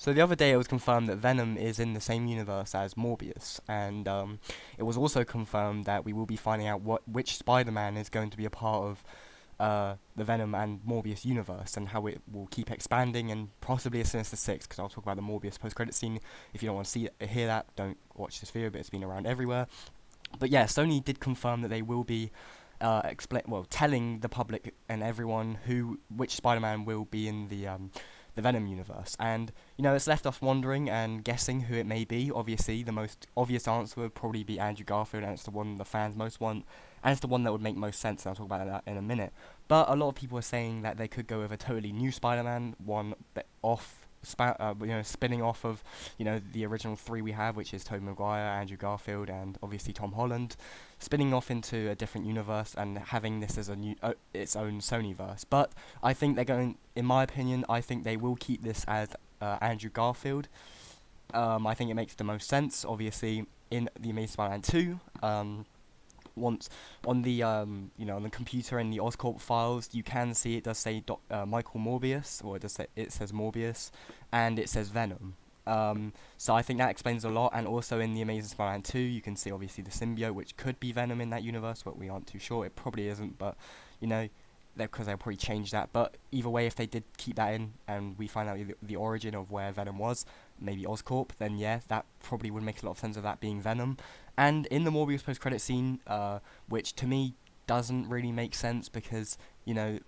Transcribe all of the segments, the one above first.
So the other day it was confirmed that Venom is in the same universe as Morbius, and it was also confirmed that we will be finding out which Spider-Man is going to be a part of the Venom and Morbius universe, and how it will keep expanding, and possibly a Sinister Six. Because I'll talk about the Morbius post-credit scene. If you don't want to hear that, don't watch this video. But it's been around everywhere. But yeah, Sony did confirm that they will be telling the public and everyone which Spider-Man will be in the Venom universe. And it's left us wondering and guessing who it may be. Obviously, the most obvious answer would probably be Andrew Garfield, and it's the one the fans most want, and it's the one that would make most sense. And I'll talk about that in a minute. But a lot of people are saying that they could go with a totally new Spider-Man, one bit spinning off of the original three we have, which is Tobey Maguire, Andrew Garfield, and obviously Tom Holland, spinning off into a different universe and having this as a new its own Sonyverse. But I think they're going, in my opinion, I think they will keep this as Andrew Garfield. I think it makes the most sense, obviously, in the Amazing Spider-Man 2. Once on the on the computer in the Oscorp files, you can see it does say Michael Morbius, or it says Morbius, and it says Venom. So I think that explains a lot. And also in the Amazing Spider-Man 2, you can see obviously the symbiote, which could be Venom in that universe, but we aren't too sure. It probably isn't, but because they'll probably change that. But either way, if they did keep that in, and we find out the origin of where Venom was, maybe Oscorp, then yeah, that probably would make a lot of sense of that being Venom. And in the Morbius post-credit scene, which to me doesn't really make sense, because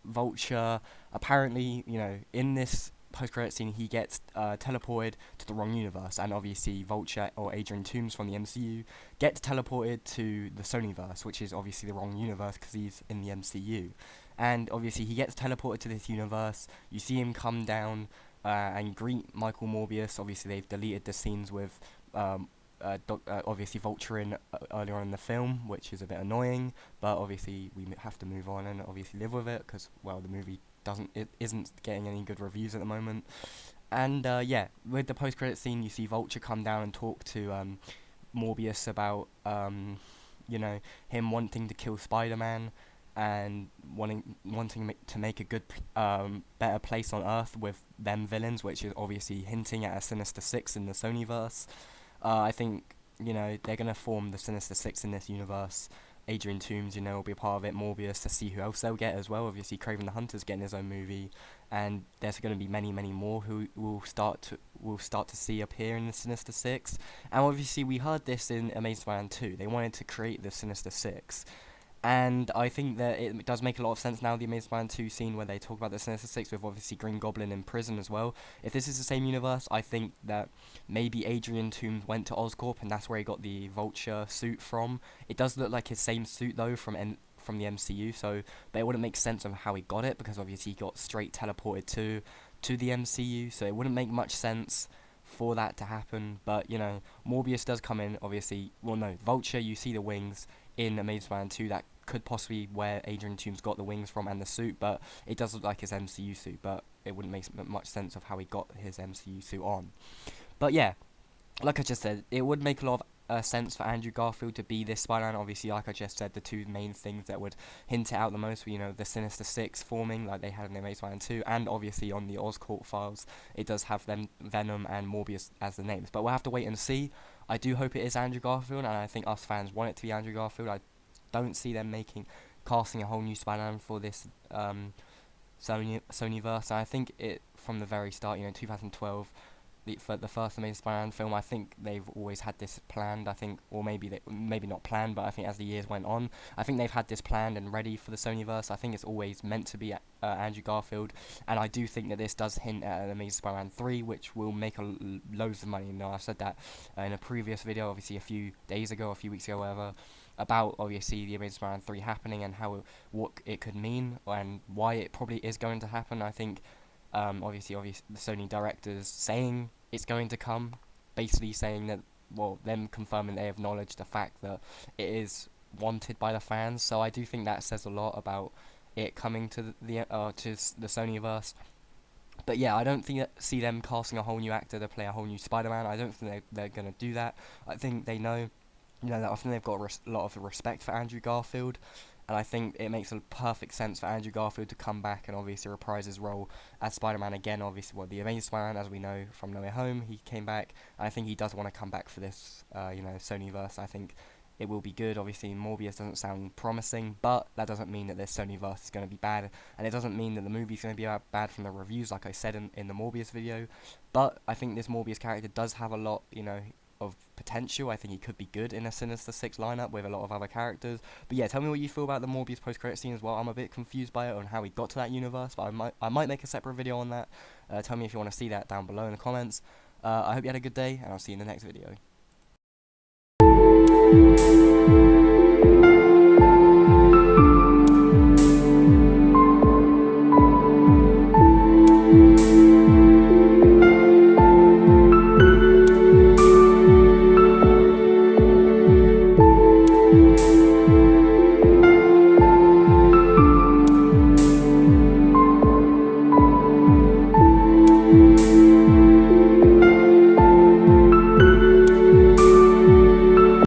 Vulture apparently, in this post-credit scene, he gets teleported to the wrong universe, and obviously Vulture, or Adrian Toomes from the MCU, gets teleported to the Sonyverse, which is obviously the wrong universe because he's in the MCU. And obviously he gets teleported to this universe. You see him come down and greet Michael Morbius. Obviously they've deleted the scenes with obviously Vulture in earlier on in the film, which is a bit annoying, but obviously we have to move on and obviously live with it, because the movie isn't getting any good reviews at the moment. And yeah, with the post-credit scene, you see Vulture come down and talk to Morbius about him wanting to kill Spider-Man, and wanting to make a good better place on Earth with them villains, which is obviously hinting at a Sinister Six in the Sonyverse. I think they're gonna form the Sinister Six in this universe. Adrian Toomes, will be a part of it. Morbius, to see who else they'll get as well. Obviously, Kraven the Hunter's getting his own movie, and there's going to be many, many more who we'll start to see appear in the Sinister Six. And obviously, we heard this in Amazing Spider-Man 2. They wanted to create the Sinister Six. And I think that it does make a lot of sense now, the Amazing Spider-Man 2 scene where they talk about the Sinister Six, with obviously Green Goblin in prison as well. If this is the same universe, I think that maybe Adrian Toomes went to Oscorp, and that's where he got the Vulture suit from. It does look like his same suit, though, from the MCU, but it wouldn't make sense of how he got it, because obviously he got straight teleported to the MCU, so it wouldn't make much sense for that to happen. But Morbius does come in, obviously. Vulture, you see the wings in Amazing Spider-Man 2, that could possibly where Adrian Toomes got the wings from and the suit, but it does look like his MCU suit, but it wouldn't make much sense of how he got his MCU suit on. But yeah, like I just said, it would make a lot of sense for Andrew Garfield to be this Spider-Man. Obviously, like I just said, the two main things that would hint it out the most were, the Sinister Six forming, like they had in the Amazing Spider-Man 2, and obviously on the Oscorp files, it does have them, Venom and Morbius, as the names. But we'll have to wait and see. I do hope it is Andrew Garfield, and I think us fans want it to be Andrew Garfield. I don't see them casting a whole new Spider-Man for this Sonyverse. And I think it, from the very start, 2012, for the first Amazing Spider-Man film, I think they've always had this planned. I think, or maybe not planned, but I think as the years went on, I think they've had this planned and ready for the Sonyverse. I think it's always meant to be Andrew Garfield, and I do think that this does hint at an Amazing Spider-Man 3, which will make loads of money. I've said that in a previous video, obviously a few weeks ago, whatever, about obviously the Amazing Spider-Man 3 happening, and what it could mean and why it probably is going to happen. I think obviously the Sony directors saying it's going to come, basically saying that, them confirming they acknowledge the fact that it is wanted by the fans. So I do think that says a lot about it coming to the Sonyverse. But yeah, I don't see them casting a whole new actor to play a whole new Spider-Man. I don't think they're going to do that. I think they know, that often they've got a lot of respect for Andrew Garfield, and I think it makes a perfect sense for Andrew Garfield to come back and obviously reprise his role as Spider-Man again. Obviously, the Amazing Spider-Man, as we know from No Way Home, he came back. I think he does want to come back for this, Sonyverse. I think it will be good. Obviously, Morbius doesn't sound promising, but that doesn't mean that this Sonyverse is going to be bad, and it doesn't mean that the movie's going to be bad from the reviews, like I said in the Morbius video. But I think this Morbius character does have a lot, of potential. I think he could be good in a Sinister Six lineup with a lot of other characters. But yeah, tell me what you feel about the Morbius post-credit scene as well. I'm a bit confused by it on how he got to that universe, but I might make a separate video on that. Tell me if you want to see that down below in the comments. I hope you had a good day, and I'll see you in the next video.